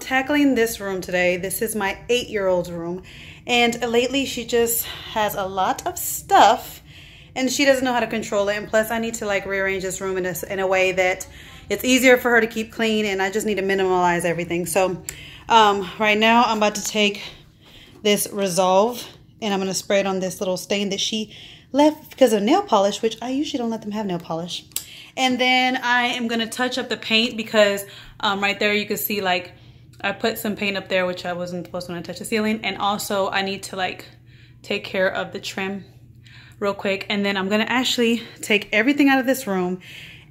tackling this room today. This is my 8-year-old's room, and lately she just has a lot of stuff and she doesn't know how to control it. And plus I need to like rearrange this room in a way that it's easier for her to keep clean, and I just need to minimalize everything. So right now I'm about to take this Resolve and I'm going to spray it on this little stain that she left because of nail polish, which I usually don't let them have nail polish. And then I am going to touch up the paint because right there you can see like I put some paint up there, which I wasn't supposed to when I touch the ceiling. And also I need to like take care of the trim real quick. And then I'm going to actually take everything out of this room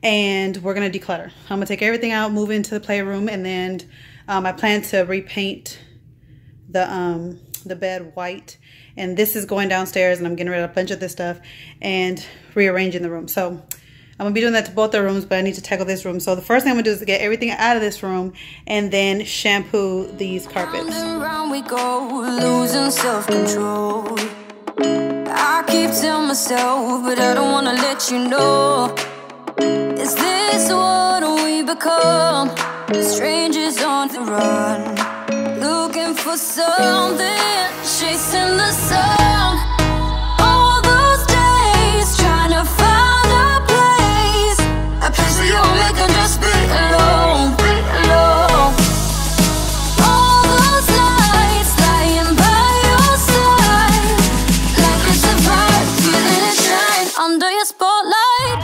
and we're going to declutter. I'm going to take everything out, move into the playroom, and then I plan to repaint the bed white. And this is going downstairs, and I'm getting rid of a bunch of this stuff and rearranging the room. So I'm gonna be doing that to both the rooms, but I need to tackle this room. So the first thing I'm gonna do is get everything out of this room and then shampoo these carpets. Round and round we go, losing self-control. I keep telling myself, but I don't wanna let you know. Is this what we become? Strangers on the run, looking for something, chasing the sun. All those days trying to find a place where you make them just be alone, All those nights lying by your side, like it's a vibe, feeling it shine under your spotlight.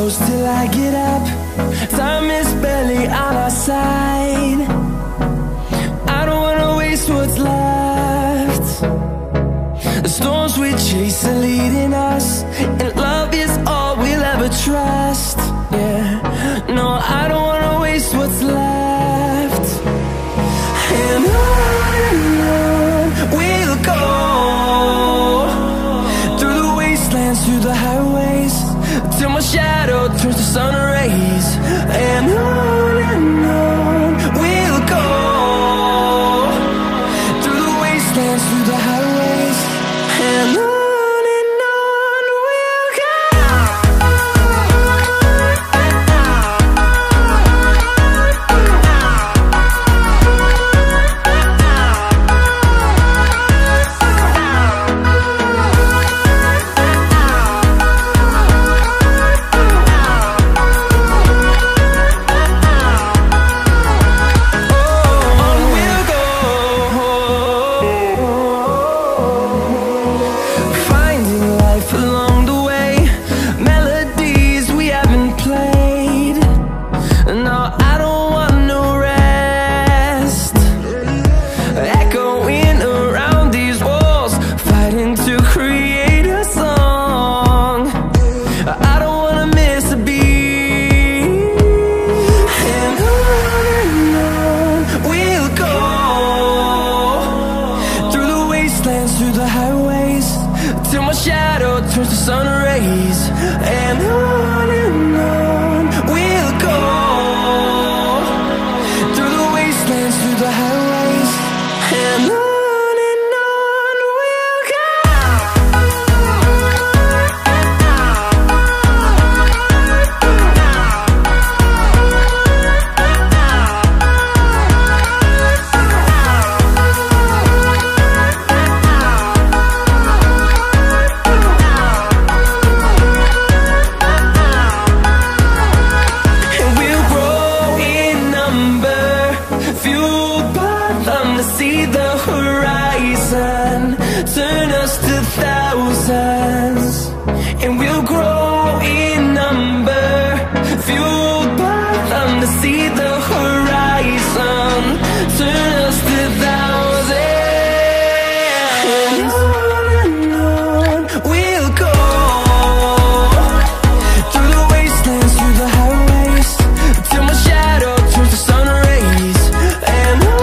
Till I get up, time is barely on our side. I don't wanna waste what's left. The storms we chase are leading us, and love is all we'll ever trust. Yeah, no, I don't wanna waste what's left. And on we'll go, through the wastelands, through the highways, till my shadow turns to sun rays. And on we'll till my shadow turns to sun rays. And on we'll go, through the wastelands, through the highways, and on we'll go. See the horizon, turn us to thousands, and we'll grow in number, fueled by them to see the horizon, turn us to thousands, and on we'll go, through the wastelands, through the highways, till my shadow turns to sun rays, and on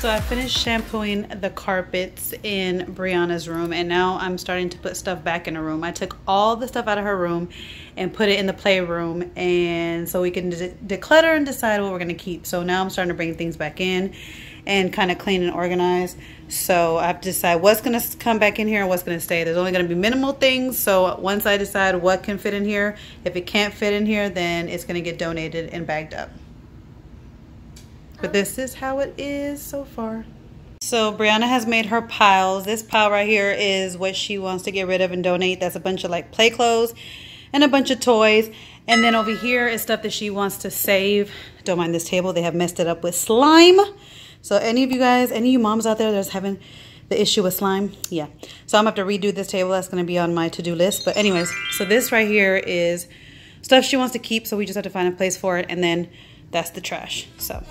So I finished shampooing the carpets in Brianna's room, and now I'm starting to put stuff back in her room. I took all the stuff out of her room and put it in the playroom, and so we can declutter and decide what we're going to keep. So now I'm starting to bring things back in and kind of clean and organize. So I have to decide what's going to come back in here and what's going to stay. There's only going to be minimal things, so once I decide what can fit in here, if it can't fit in here, then it's going to get donated and bagged up. But this is how it is so far. So Brianna has made her piles. This pile right here is what she wants to get rid of and donate. That's a bunch of like play clothes and a bunch of toys. And then over here is stuff that she wants to save. Don't mind this table. They have messed it up with slime. So any of you guys, any of you moms out there that's having the issue with slime, yeah. So I'm gonna have to redo this table. That's gonna be on my to-do list. But anyways, so this right here is stuff she wants to keep. So we just have to find a place for it. And then that's the trash. So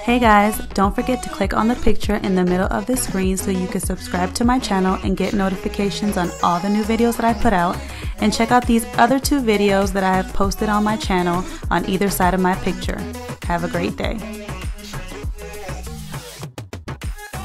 Hey guys, don't forget to click on the picture in the middle of the screen so you can subscribe to my channel and get notifications on all the new videos that I put out. And check out these other 2 videos that I have posted on my channel on either side of my picture. Have a great day.